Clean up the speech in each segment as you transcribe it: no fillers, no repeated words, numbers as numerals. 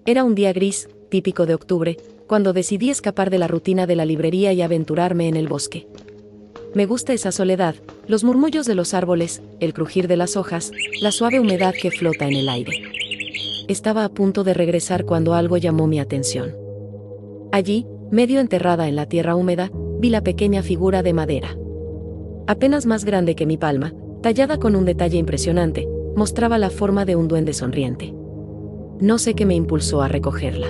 Era un día gris, típico de octubre, cuando decidí escapar de la rutina de la librería y aventurarme en el bosque. Me gusta esa soledad, los murmullos de los árboles, el crujir de las hojas, la suave humedad que flota en el aire. Estaba a punto de regresar cuando algo llamó mi atención. Allí, medio enterrada en la tierra húmeda, vi la pequeña figura de madera. Apenas más grande que mi palma, tallada con un detalle impresionante, mostraba la forma de un duende sonriente. No sé qué me impulsó a recogerla.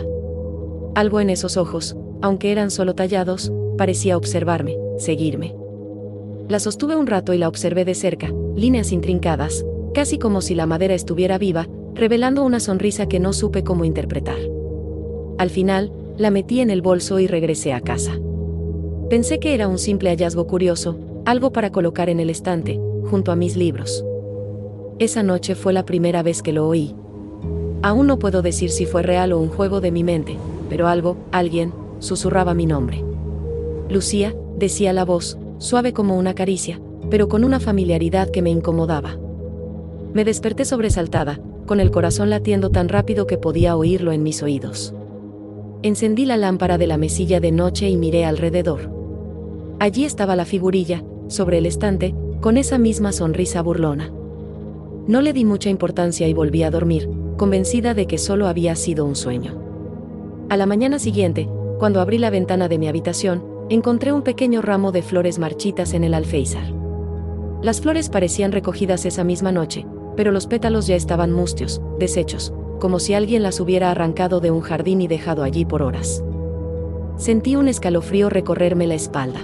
Algo en esos ojos, aunque eran solo tallados, parecía observarme, seguirme. La sostuve un rato y la observé de cerca, líneas intrincadas, casi como si la madera estuviera viva, revelando una sonrisa que no supe cómo interpretar. Al final, la metí en el bolso y regresé a casa. Pensé que era un simple hallazgo curioso, algo para colocar en el estante, junto a mis libros. Esa noche fue la primera vez que lo oí. Aún no puedo decir si fue real o un juego de mi mente, pero alguien, susurraba mi nombre. Lucía, decía la voz, suave como una caricia, pero con una familiaridad que me incomodaba. Me desperté sobresaltada, con el corazón latiendo tan rápido que podía oírlo en mis oídos. Encendí la lámpara de la mesilla de noche y miré alrededor. Allí estaba la figurilla, sobre el estante, con esa misma sonrisa burlona. No le di mucha importancia y volví a dormir, convencida de que solo había sido un sueño. A la mañana siguiente, cuando abrí la ventana de mi habitación, encontré un pequeño ramo de flores marchitas en el alféizar. Las flores parecían recogidas esa misma noche, pero los pétalos ya estaban mustios, deshechos, como si alguien las hubiera arrancado de un jardín y dejado allí por horas. Sentí un escalofrío recorrerme la espalda.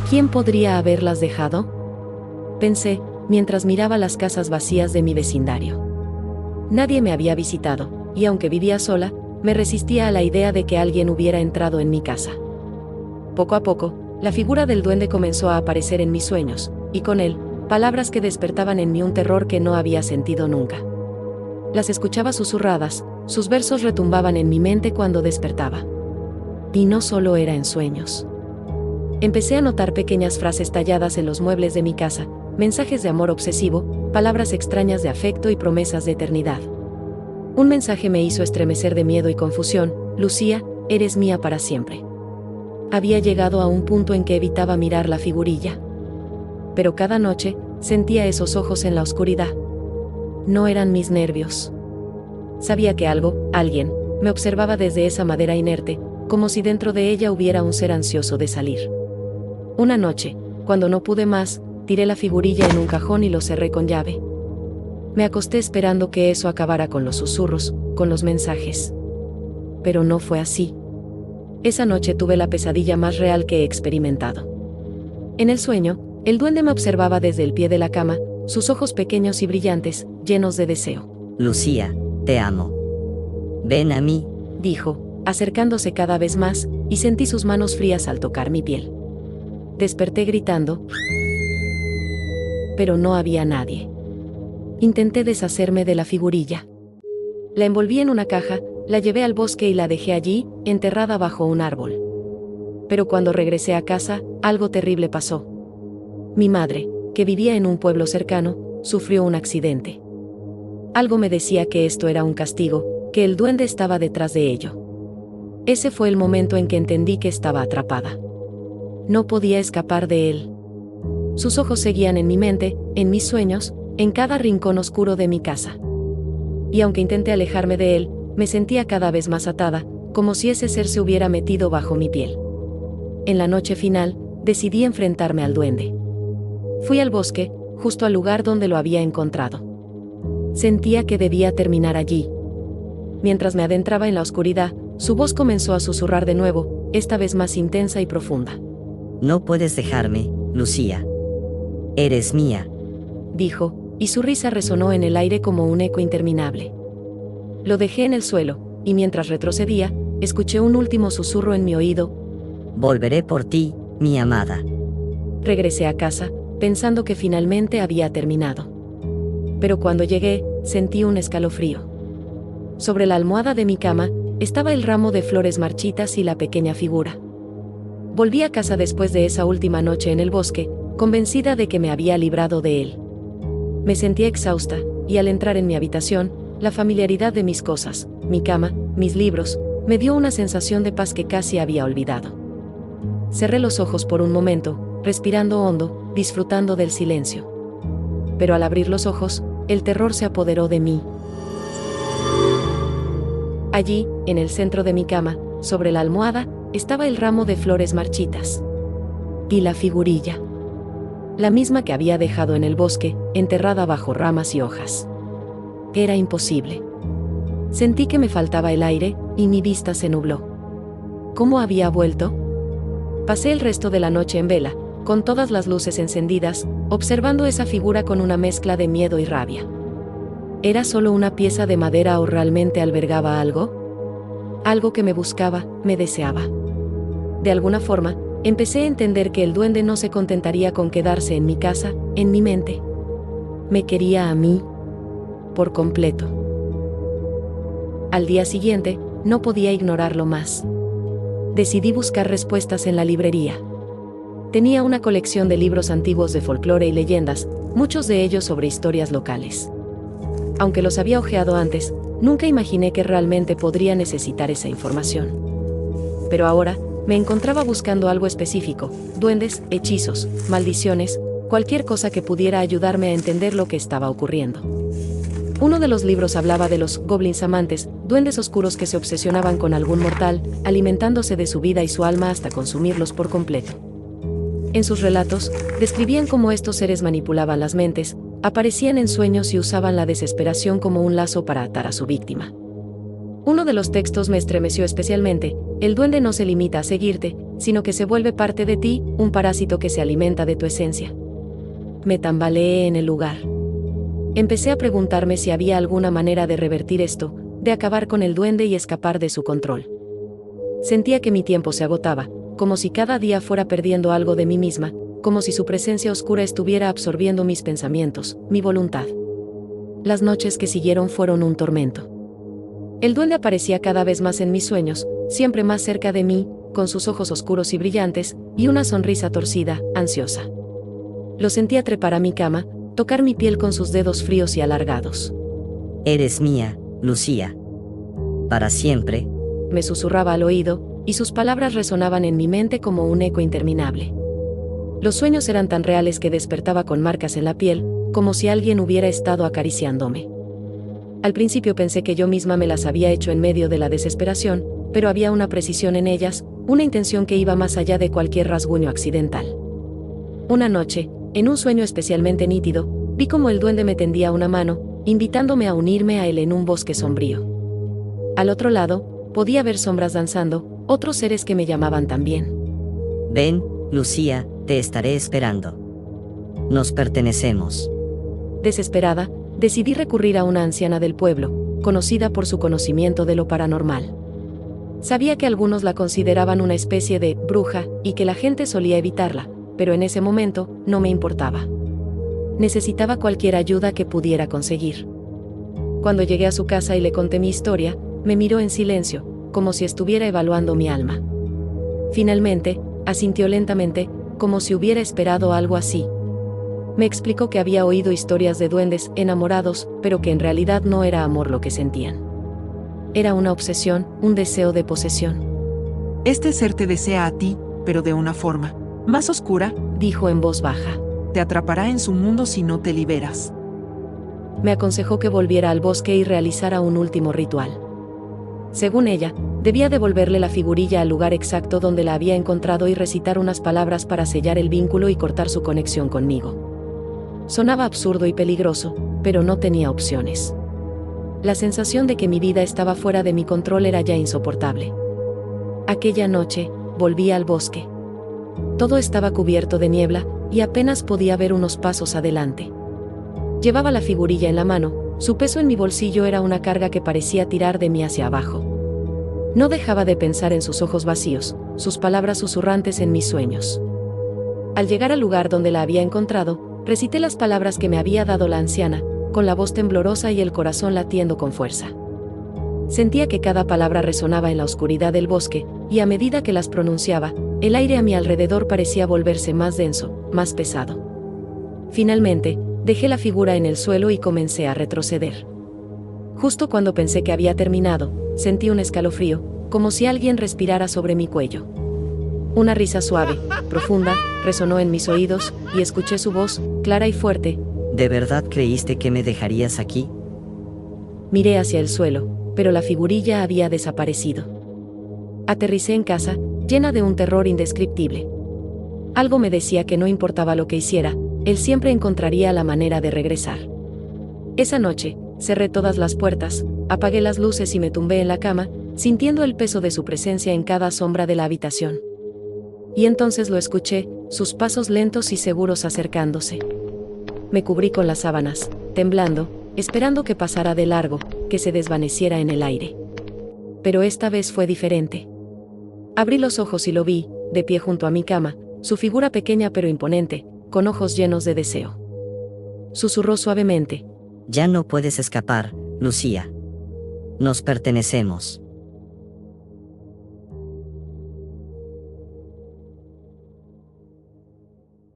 ¿Quién podría haberlas dejado? Pensé, mientras miraba las casas vacías de mi vecindario. Nadie me había visitado, y aunque vivía sola, me resistía a la idea de que alguien hubiera entrado en mi casa. Poco a poco, la figura del duende comenzó a aparecer en mis sueños, y con él, palabras que despertaban en mí un terror que no había sentido nunca. Las escuchaba susurradas, sus versos retumbaban en mi mente cuando despertaba. Y no solo era en sueños. Empecé a notar pequeñas frases talladas en los muebles de mi casa, mensajes de amor obsesivo, palabras extrañas de afecto y promesas de eternidad. Un mensaje me hizo estremecer de miedo y confusión: Lucía, eres mía para siempre. Había llegado a un punto en que evitaba mirar la figurilla. Pero cada noche, sentía esos ojos en la oscuridad. No eran mis nervios. Sabía que alguien, me observaba desde esa madera inerte, como si dentro de ella hubiera un ser ansioso de salir. Una noche, cuando no pude más, tiré la figurilla en un cajón y lo cerré con llave. Me acosté esperando que eso acabara con los susurros, con los mensajes. Pero no fue así. Esa noche tuve la pesadilla más real que he experimentado. En el sueño, el duende me observaba desde el pie de la cama, sus ojos pequeños y brillantes, llenos de deseo. Lucía, te amo. Ven a mí, dijo, acercándose cada vez más, y sentí sus manos frías al tocar mi piel. Desperté gritando, pero no había nadie. Intenté deshacerme de la figurilla. La envolví en una caja, la llevé al bosque y la dejé allí, enterrada bajo un árbol. Pero cuando regresé a casa, algo terrible pasó. Mi madre, que vivía en un pueblo cercano, sufrió un accidente. Algo me decía que esto era un castigo, que el duende estaba detrás de ello. Ese fue el momento en que entendí que estaba atrapada. No podía escapar de él. Sus ojos seguían en mi mente, en mis sueños, en cada rincón oscuro de mi casa. Y aunque intenté alejarme de él, me sentía cada vez más atada, como si ese ser se hubiera metido bajo mi piel. En la noche final, decidí enfrentarme al duende. Fui al bosque, justo al lugar donde lo había encontrado. Sentía que debía terminar allí. Mientras me adentraba en la oscuridad, su voz comenzó a susurrar de nuevo, esta vez más intensa y profunda. No puedes dejarme, Lucía. Eres mía, dijo, y su risa resonó en el aire como un eco interminable. Lo dejé en el suelo, y mientras retrocedía, escuché un último susurro en mi oído. Volveré por ti, mi amada. Regresé a casa, pensando que finalmente había terminado. Pero cuando llegué, sentí un escalofrío. Sobre la almohada de mi cama, estaba el ramo de flores marchitas y la pequeña figura. Volví a casa después de esa última noche en el bosque, convencida de que me había librado de él. Me sentía exhausta, y al entrar en mi habitación, la familiaridad de mis cosas, mi cama, mis libros, me dio una sensación de paz que casi había olvidado. Cerré los ojos por un momento, respirando hondo, disfrutando del silencio. Pero al abrir los ojos, el terror se apoderó de mí. Allí, en el centro de mi cama, sobre la almohada, estaba el ramo de flores marchitas. Y la figurilla. La misma que había dejado en el bosque, enterrada bajo ramas y hojas. Era imposible. Sentí que me faltaba el aire, y mi vista se nubló. ¿Cómo había vuelto? Pasé el resto de la noche en vela, con todas las luces encendidas, observando esa figura con una mezcla de miedo y rabia. ¿Era solo una pieza de madera o realmente albergaba algo? Algo que me buscaba, me deseaba. De alguna forma, empecé a entender que el duende no se contentaría con quedarse en mi casa, en mi mente. Me quería a mí, por completo. Al día siguiente, no podía ignorarlo más. Decidí buscar respuestas en la librería. Tenía una colección de libros antiguos de folclore y leyendas, muchos de ellos sobre historias locales. Aunque los había hojeado antes, nunca imaginé que realmente podría necesitar esa información. Pero ahora, me encontraba buscando algo específico: duendes, hechizos, maldiciones, cualquier cosa que pudiera ayudarme a entender lo que estaba ocurriendo. Uno de los libros hablaba de los goblins amantes, duendes oscuros que se obsesionaban con algún mortal, alimentándose de su vida y su alma hasta consumirlos por completo. En sus relatos, describían cómo estos seres manipulaban las mentes, aparecían en sueños y usaban la desesperación como un lazo para atar a su víctima. Uno de los textos me estremeció especialmente: el duende no se limita a seguirte, sino que se vuelve parte de ti, un parásito que se alimenta de tu esencia. Me tambaleé en el lugar. Empecé a preguntarme si había alguna manera de revertir esto, de acabar con el duende y escapar de su control. Sentía que mi tiempo se agotaba, como si cada día fuera perdiendo algo de mí misma, como si su presencia oscura estuviera absorbiendo mis pensamientos, mi voluntad. Las noches que siguieron fueron un tormento. El duende aparecía cada vez más en mis sueños, siempre más cerca de mí, con sus ojos oscuros y brillantes, y una sonrisa torcida, ansiosa. Lo sentía trepar a mi cama, tocar mi piel con sus dedos fríos y alargados. Eres mía, Lucía. Para siempre. Me susurraba al oído, y sus palabras resonaban en mi mente como un eco interminable. Los sueños eran tan reales que despertaba con marcas en la piel, como si alguien hubiera estado acariciándome. Al principio pensé que yo misma me las había hecho en medio de la desesperación, pero había una precisión en ellas, una intención que iba más allá de cualquier rasguño accidental. Una noche, en un sueño especialmente nítido, vi cómo el duende me tendía una mano, invitándome a unirme a él en un bosque sombrío. Al otro lado, podía ver sombras danzando, otros seres que me llamaban también. Ven, Lucía, te estaré esperando. Nos pertenecemos. Desesperada, decidí recurrir a una anciana del pueblo, conocida por su conocimiento de lo paranormal. Sabía que algunos la consideraban una especie de bruja, y que la gente solía evitarla, pero en ese momento, no me importaba. Necesitaba cualquier ayuda que pudiera conseguir. Cuando llegué a su casa y le conté mi historia, me miró en silencio, como si estuviera evaluando mi alma. Finalmente, asintió lentamente, como si hubiera esperado algo así. Me explicó que había oído historias de duendes enamorados, pero que en realidad no era amor lo que sentían. Era una obsesión, un deseo de posesión. Este ser te desea a ti, pero de una forma más oscura, dijo en voz baja. Te atrapará en su mundo si no te liberas. Me aconsejó que volviera al bosque y realizara un último ritual. Según ella, debía devolverle la figurilla al lugar exacto donde la había encontrado y recitar unas palabras para sellar el vínculo y cortar su conexión conmigo. Sonaba absurdo y peligroso, pero no tenía opciones. La sensación de que mi vida estaba fuera de mi control era ya insoportable. Aquella noche, volví al bosque. Todo estaba cubierto de niebla, y apenas podía ver unos pasos adelante. Llevaba la figurilla en la mano, su peso en mi bolsillo era una carga que parecía tirar de mí hacia abajo. No dejaba de pensar en sus ojos vacíos, sus palabras susurrantes en mis sueños. Al llegar al lugar donde la había encontrado, recité las palabras que me había dado la anciana, con la voz temblorosa y el corazón latiendo con fuerza. Sentía que cada palabra resonaba en la oscuridad del bosque, y a medida que las pronunciaba, el aire a mi alrededor parecía volverse más denso, más pesado. Finalmente, dejé la figura en el suelo y comencé a retroceder. Justo cuando pensé que había terminado, sentí un escalofrío, como si alguien respirara sobre mi cuello. Una risa suave, profunda, resonó en mis oídos, y escuché su voz, clara y fuerte. ¿De verdad creíste que me dejarías aquí? Miré hacia el suelo, pero la figurilla había desaparecido. Aterricé en casa, llena de un terror indescriptible. Algo me decía que no importaba lo que hiciera, él siempre encontraría la manera de regresar. Esa noche, cerré todas las puertas, apagué las luces y me tumbé en la cama, sintiendo el peso de su presencia en cada sombra de la habitación. Y entonces lo escuché, sus pasos lentos y seguros acercándose. Me cubrí con las sábanas, temblando, esperando que pasara de largo, que se desvaneciera en el aire. Pero esta vez fue diferente. Abrí los ojos y lo vi, de pie junto a mi cama, su figura pequeña pero imponente, con ojos llenos de deseo. Susurró suavemente. Ya no puedes escapar, Lucía. Nos pertenecemos.